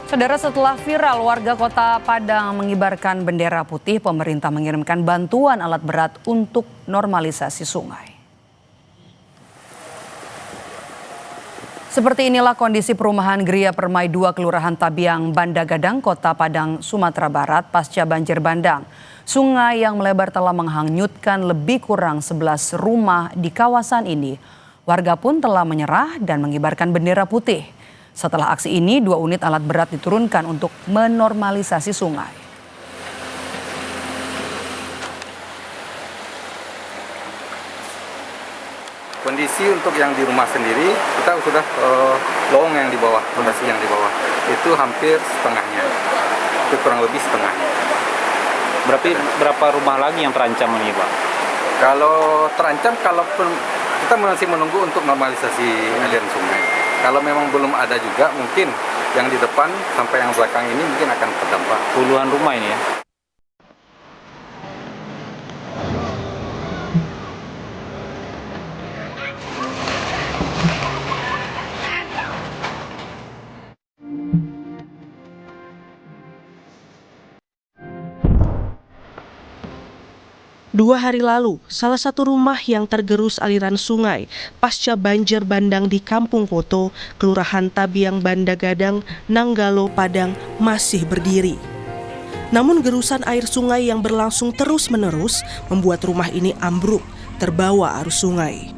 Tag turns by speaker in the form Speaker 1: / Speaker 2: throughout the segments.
Speaker 1: Saudara, setelah viral warga Kota Padang mengibarkan bendera putih, pemerintah mengirimkan bantuan alat berat untuk normalisasi sungai. Seperti inilah kondisi perumahan Gria Permai 2 Kelurahan Tabiang, Banda Gadang, Kota Padang, Sumatera Barat pasca banjir bandang. Sungai yang melebar telah menghanyutkan lebih kurang 11 rumah di kawasan ini. Warga pun telah menyerah dan mengibarkan bendera putih. Setelah aksi ini, 2 unit alat berat diturunkan untuk menormalisasi sungai.
Speaker 2: Kondisi untuk yang di rumah sendiri, kita sudah lowong yang di bawah, fondasi yang di bawah. Itu hampir setengahnya, itu kurang lebih setengahnya.
Speaker 3: Berarti berapa rumah lagi yang terancam ini, Pak?
Speaker 2: Kalau terancam, kita masih menunggu untuk normalisasi aliran sungai. Kalau memang belum ada juga, mungkin yang di depan sampai yang belakang ini mungkin akan terdampak.
Speaker 3: Puluhan rumah ini ya?
Speaker 4: Dua hari lalu, salah satu rumah yang tergerus aliran sungai pasca banjir bandang di Kampung Koto, Kelurahan Tabiang, Banda Gadang, Nanggalo, Padang masih berdiri. Namun gerusan air sungai yang berlangsung terus-menerus membuat rumah ini ambruk, terbawa arus sungai.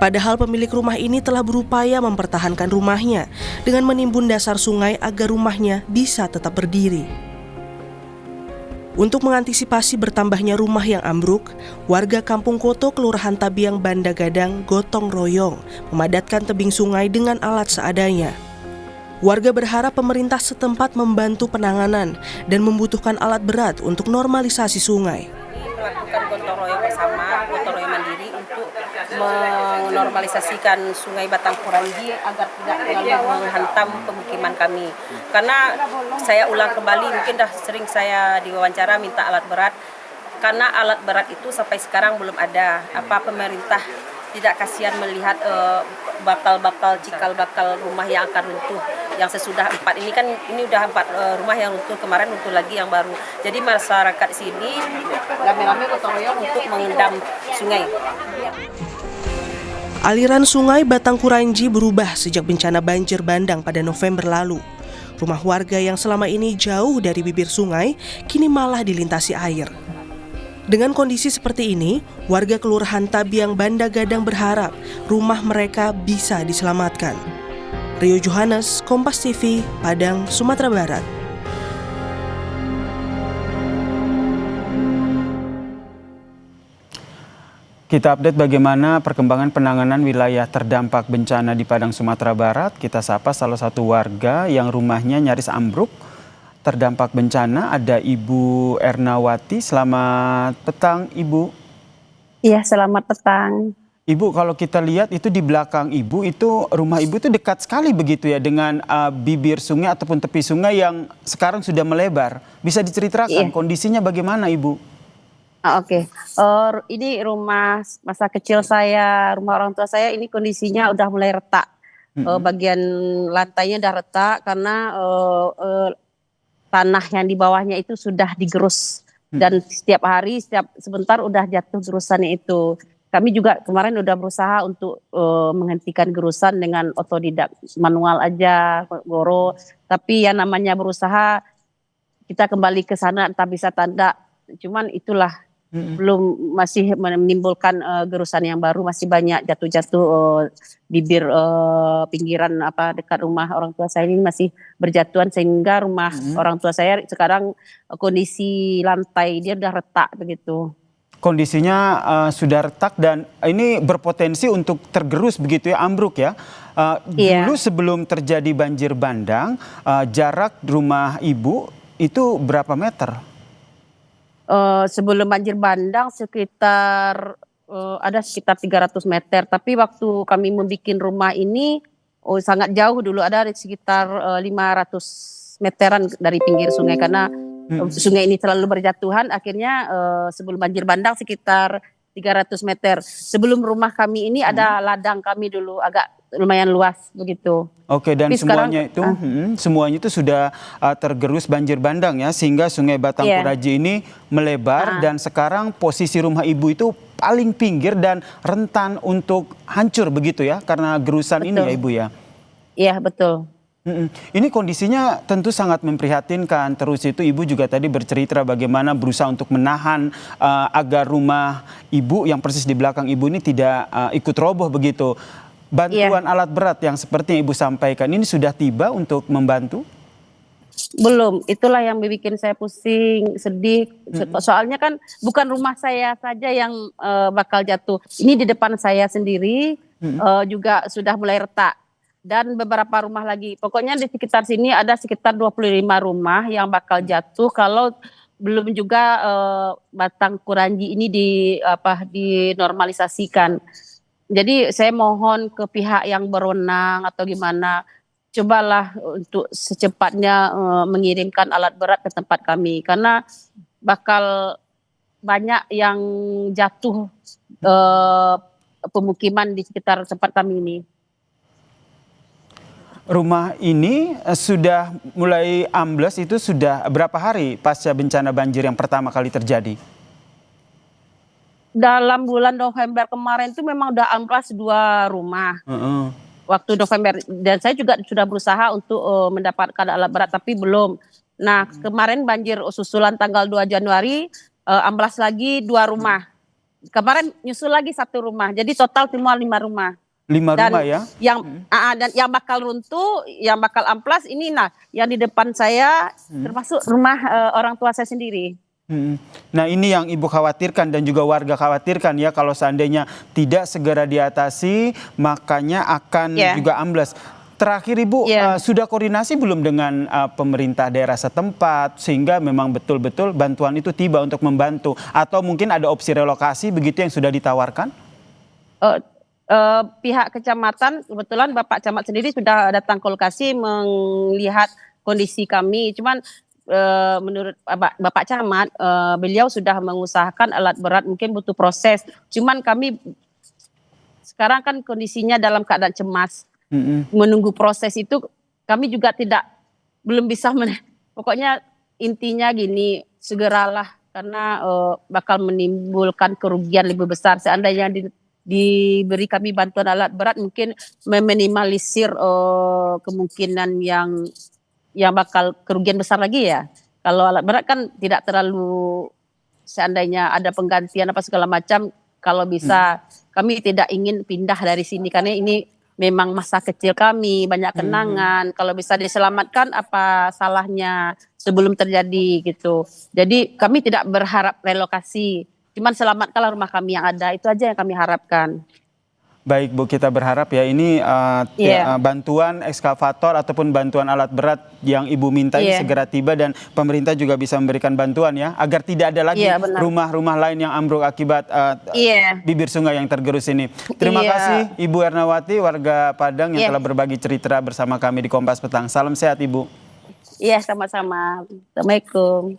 Speaker 4: Padahal pemilik rumah ini telah berupaya mempertahankan rumahnya dengan menimbun dasar sungai agar rumahnya bisa tetap berdiri. Untuk mengantisipasi bertambahnya rumah yang ambruk, warga Kampung Koto Kelurahan Tabiang, Banda Gadang gotong royong memadatkan tebing sungai dengan alat seadanya. Warga berharap pemerintah setempat membantu penanganan dan membutuhkan alat berat untuk normalisasi sungai.
Speaker 5: Melakukan gotong royong bersama, gotong royong mandiri untuk menormalisasikan Sungai Batang Kuranji agar tidak terlalu menghantam pemukiman kami. Karena saya ulang kembali, mungkin dah sering saya diwawancara minta alat berat, karena alat berat itu sampai sekarang belum ada. Apa pemerintah tidak kasihan melihat bakal cikal bakal rumah yang akan runtuh, yang sesudah 4 ini kan, ini udah 4 rumah yang runtuh, kemarin runtuh lagi yang baru. Jadi masyarakat sini rame-rame gotong royong untuk mengendam sungai.
Speaker 4: Aliran sungai Batang Kuranji berubah sejak bencana banjir bandang pada November lalu. Rumah warga yang selama ini jauh dari bibir sungai kini malah dilintasi air. Dengan kondisi seperti ini, warga Kelurahan Tabiang, Banda Gadang berharap rumah mereka bisa diselamatkan. Rio Johannes, Kompas TV, Padang, Sumatera Barat.
Speaker 6: Kita update bagaimana perkembangan penanganan wilayah terdampak bencana di Padang, Sumatera Barat. Kita sapa salah satu warga yang rumahnya nyaris ambruk terdampak bencana. Ada Ibu Ernawati. Selamat petang, Ibu.
Speaker 7: Iya, selamat petang.
Speaker 6: Ibu, kalau kita lihat itu di belakang Ibu, itu rumah Ibu itu dekat sekali begitu ya dengan bibir sungai ataupun tepi sungai yang sekarang sudah melebar. Bisa diceritakan kondisinya bagaimana, Ibu?
Speaker 7: Oke. Ini rumah masa kecil saya, rumah orang tua saya, ini kondisinya udah mulai retak. Bagian lantainya udah retak karena tanah yang di bawahnya itu sudah digerus. Dan setiap hari, sebentar udah jatuh gerusannya itu. Kami juga kemarin udah berusaha untuk menghentikan gerusan dengan otodidak, manual aja, goro. Tapi yang namanya berusaha, kita kembali ke sana entah bisa tanda. Cuman itulah, belum, masih menimbulkan gerusan yang baru, masih banyak jatuh-jatuh bibir pinggiran dekat rumah orang tua saya ini masih berjatuhan, sehingga rumah orang tua saya sekarang kondisi lantai dia udah retak begitu.
Speaker 6: Kondisinya sudah retak dan ini berpotensi untuk tergerus begitu ya, ambruk ya. Dulu sebelum terjadi banjir bandang, jarak rumah Ibu itu berapa meter?
Speaker 7: Sebelum banjir bandang ada sekitar 300 meter. Tapi waktu kami membuat rumah ini sangat jauh dulu, ada sekitar 500 meteran dari pinggir sungai karena sungai ini selalu berjatuhan. Akhirnya sebelum banjir bandang sekitar 300 meter. Sebelum rumah kami ini ada ladang kami dulu, agak lumayan luas begitu.
Speaker 6: Oke, dan
Speaker 7: Tapi sekarang,
Speaker 6: semuanya itu sudah tergerus banjir bandang ya, sehingga Sungai Batangkuraji ini melebar dan sekarang posisi rumah ibu itu paling pinggir dan rentan untuk hancur begitu ya, karena gerusan ini ya ibu ya.
Speaker 7: Iya betul.
Speaker 6: Ini kondisinya tentu sangat memprihatinkan. Terus itu ibu juga tadi bercerita bagaimana berusaha untuk menahan agar rumah ibu yang persis di belakang ibu ini tidak ikut roboh begitu. Bantuan alat berat yang seperti yang ibu sampaikan ini sudah tiba untuk membantu?
Speaker 7: Belum, itulah yang bikin saya pusing, sedih. Soalnya kan bukan rumah saya saja yang bakal jatuh. Ini di depan saya sendiri juga sudah mulai retak. Dan beberapa rumah lagi. Pokoknya di sekitar sini ada sekitar 25 rumah yang bakal jatuh kalau belum juga Batangkuraji ini dinormalisasikan. Jadi saya mohon ke pihak yang berwenang atau gimana, cobalah untuk secepatnya mengirimkan alat berat ke tempat kami. Karena bakal banyak yang jatuh pemukiman di sekitar tempat kami ini.
Speaker 6: Rumah ini sudah mulai ambles itu sudah berapa hari pasca bencana banjir yang pertama kali terjadi?
Speaker 7: Dalam bulan November kemarin itu memang udah amblas 2 rumah. Waktu November, dan saya juga sudah berusaha untuk mendapatkan alat berat tapi belum. Nah kemarin banjir susulan tanggal 2 Januari amblas lagi 2 rumah. Kemarin nyusul lagi 1 rumah, jadi total semua 5 rumah.
Speaker 6: 5 rumah ya?
Speaker 7: Dan yang bakal runtuh, yang bakal amplas ini, nah yang di depan saya termasuk rumah orang tua saya sendiri.
Speaker 6: Nah ini yang ibu khawatirkan dan juga warga khawatirkan ya, kalau seandainya tidak segera diatasi makanya akan juga amblas. Terakhir ibu sudah koordinasi belum dengan pemerintah daerah setempat sehingga memang betul-betul bantuan itu tiba untuk membantu, atau mungkin ada opsi relokasi begitu yang sudah ditawarkan?
Speaker 7: Pihak kecamatan, kebetulan Bapak Camat sendiri sudah datang ke lokasi melihat kondisi kami. Cuman menurut Bapak Camat, beliau sudah mengusahakan alat berat, mungkin butuh proses. Cuman kami sekarang kan kondisinya dalam keadaan cemas. Menunggu proses itu kami juga belum bisa pokoknya intinya gini, segeralah karena bakal menimbulkan kerugian lebih besar. Seandainya diberi kami bantuan alat berat mungkin meminimalisir kemungkinan yang bakal kerugian besar lagi ya. Kalau alat berat kan tidak terlalu, seandainya ada penggantian apa segala macam, kalau bisa kami tidak ingin pindah dari sini karena ini memang masa kecil kami, banyak kenangan. Kalau bisa diselamatkan apa salahnya sebelum terjadi gitu. Jadi kami tidak berharap relokasi, cuman selamatkanlah rumah kami yang ada, itu aja yang kami harapkan.
Speaker 6: Baik Bu, kita berharap ya ini bantuan ekskavator ataupun bantuan alat berat yang Ibu minta ini segera tiba dan pemerintah juga bisa memberikan bantuan ya, agar tidak ada lagi rumah-rumah lain yang ambruk akibat bibir sungai yang tergerus ini. Terima kasih Ibu Ernawati, warga Padang yang telah berbagi cerita bersama kami di Kompas Petang. Salam sehat Ibu.
Speaker 7: Iya, sama-sama. Assalamualaikum.